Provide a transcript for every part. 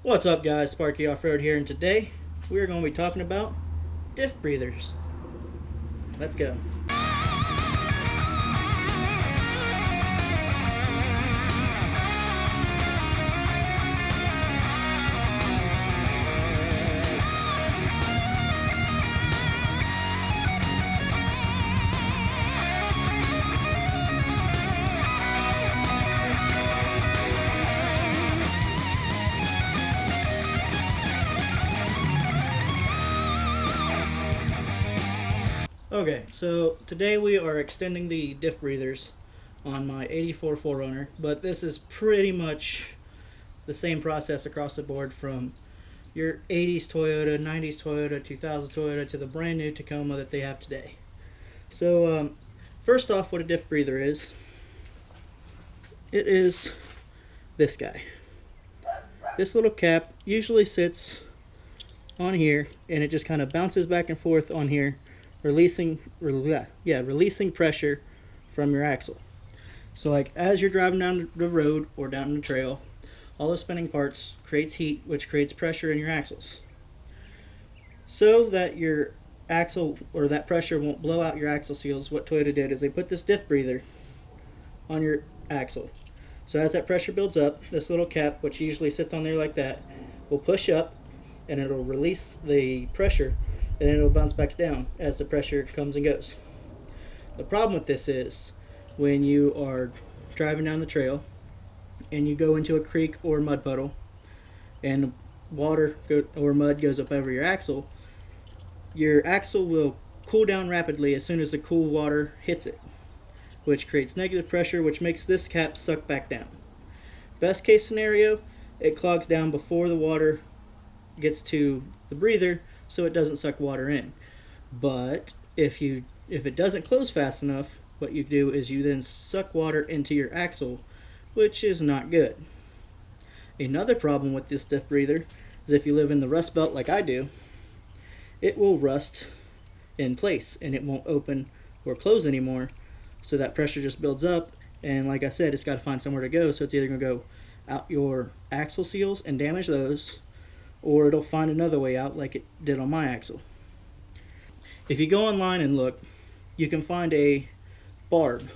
What's up guys, Sparky Off-Road here, and today we're going to be talking about diff breathers. Let's go. Okay, so today we are extending the diff breathers on my 84 4Runner, but this is pretty much the same process across the board from your 80s Toyota, 90s Toyota, 2000 Toyota to the brand new Tacoma that they have today. So first off, what a diff breather is, it is this guy. This little cap usually sits on here and it just kind of bounces back and forth on here, releasing pressure from your axle. So like as you're driving down the road or down the trail, all the spinning parts creates heat, which creates pressure in your axles. So that your axle or that pressure won't blow out your axle seals, what Toyota did is they put this diff breather on your axle. So as that pressure builds up, this little cap, which usually sits on there like that, will push up and it'll release the pressure, and then it'll bounce back down as the pressure comes and goes. The problem with this is when you are driving down the trail and you go into a creek or mud puddle and water or mud goes up over your axle will cool down rapidly as soon as the cool water hits it, which creates negative pressure, which makes this cap suck back down. Best case scenario, it clogs down before the water gets to the breather, so it doesn't suck water in. But if it doesn't close fast enough, what you do is you then suck water into your axle, which is not good. Another problem with this diff breather is if you live in the rust belt like I do, it will rust in place and it won't open or close anymore, so that pressure just builds up, and like I said, it's got to find somewhere to go, so it's either going to go out your axle seals and damage those, or it'll find another way out like it did on my axle. If you go online and look, you can find a barb.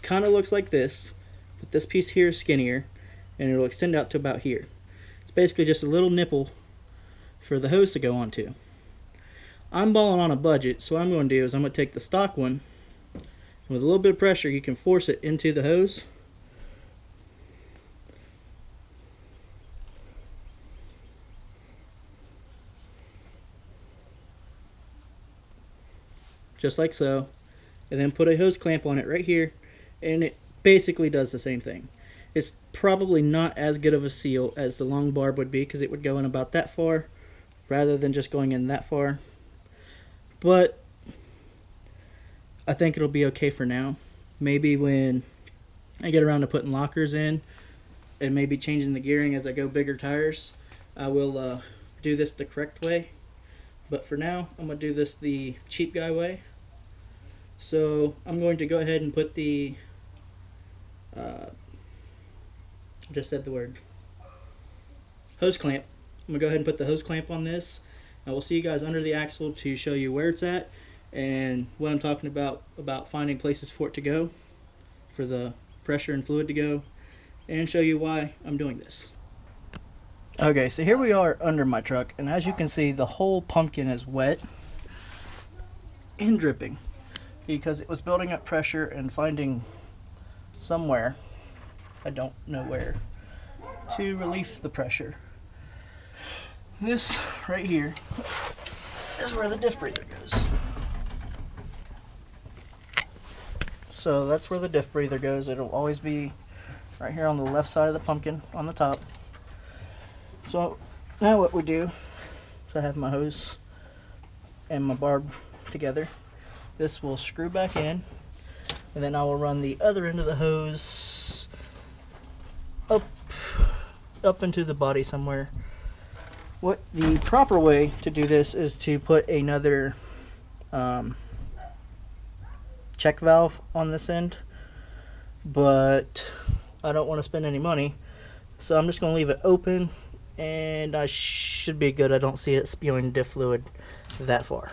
Kind of looks like this, but this piece here is skinnier and it'll extend out to about here. It's basically just a little nipple for the hose to go onto. I'm balling on a budget, so what I'm going to do is I'm going to take the stock one, and with a little bit of pressure you can force it into the hose. Just like so, and then put a hose clamp on it right here, and it basically does the same thing. It's probably not as good of a seal as the long barb would be, because it would go in about that far rather than just going in that far, but I think it'll be okay for now. Maybe when I get around to putting lockers in and maybe changing the gearing as I go bigger tires, I will do this the correct way. But for now, I'm going to do this the cheap guy way. So I'm going to go ahead and put the, just said the word, hose clamp. I'm going to go ahead and put the hose clamp on this. And we'll see you guys under the axle to show you where it's at and what I'm talking about finding places for it to go, for the pressure and fluid to go, and show you why I'm doing this. Okay, so here we are under my truck, and as you can see, the whole pumpkin is wet and dripping because it was building up pressure and finding somewhere, I don't know where, to release the pressure. This right here is where the diff breather goes. So that's where the diff breather goes. It'll always be right here on the left side of the pumpkin on the top. So now what we do is I have my hose and my barb together. This will screw back in, and then I will run the other end of the hose up into the body somewhere. What the proper way to do this is to put another check valve on this end, but I don't want to spend any money, so I'm just going to leave it open and I should be good. I don't see it spewing diff fluid that far.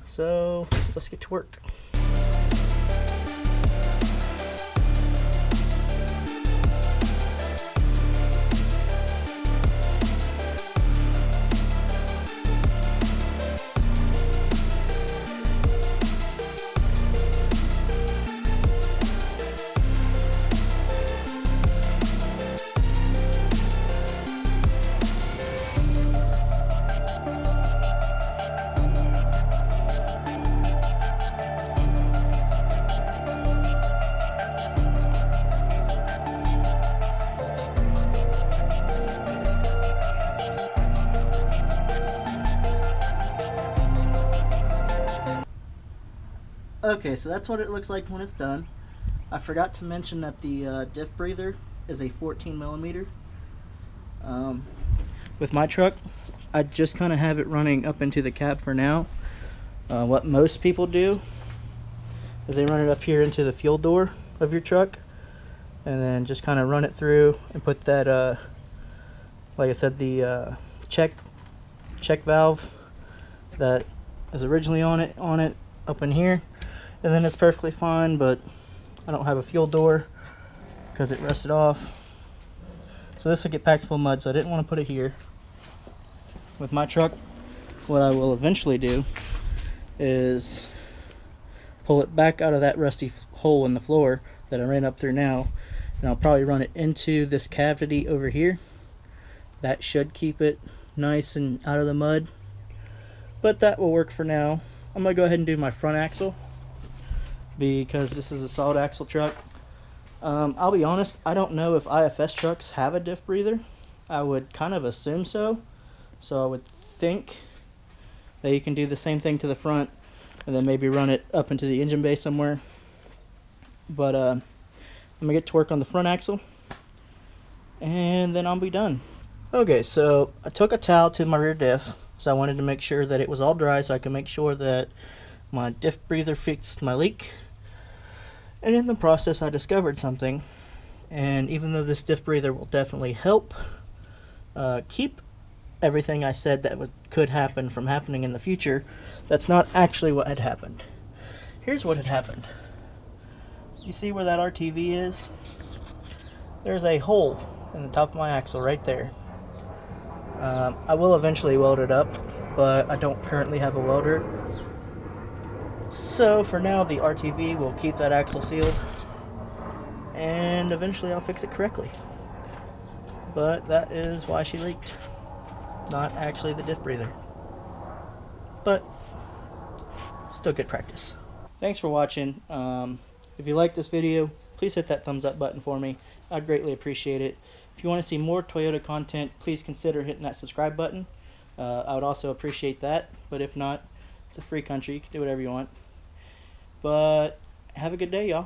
So let's get to work. Okay, so that's what it looks like when it's done. I forgot to mention that the diff breather is a 14 millimeter. With my truck, I just kind of have it running up into the cab for now. What most people do is they run it up here into the fuel door of your truck, and then just kind of run it through and put that, like I said, the check valve that is originally on it up in here. And then it's perfectly fine, but I don't have a fuel door because it rusted off. So this will get packed full of mud, so I didn't want to put it here. With my truck, what I will eventually do is pull it back out of that rusty hole in the floor that I ran up through now, and I'll probably run it into this cavity over here. That should keep it nice and out of the mud, but that will work for now. I'm going to go ahead and do my front axle, because this is a solid axle truck. I'll be honest, I don't know if IFS trucks have a diff breather. I would kind of assume so. So I would think that you can do the same thing to the front and then maybe run it up into the engine bay somewhere. But I'm going to get to work on the front axle, and then I'll be done. Okay, so I took a towel to my rear diff, so I wanted to make sure that it was all dry so I can make sure that my diff breather fixed my leak. And in the process, I discovered something, and even though this diff breather will definitely help keep everything I said that could happen from happening in the future, that's not actually what had happened. Here's what had happened. You see where that RTV is? There's a hole in the top of my axle right there. I will eventually weld it up, but I don't currently have a welder. So for now, the RTV will keep that axle sealed, and eventually I'll fix it correctly. But that is why she leaked, not actually the diff breather. But still good practice. Thanks for watching. If you like this video, please hit that thumbs up button for me. I'd greatly appreciate it. If you want to see more Toyota content, please consider hitting that subscribe button. I would also appreciate that, but if not, it's a free country. You can do whatever you want. But have a good day, y'all.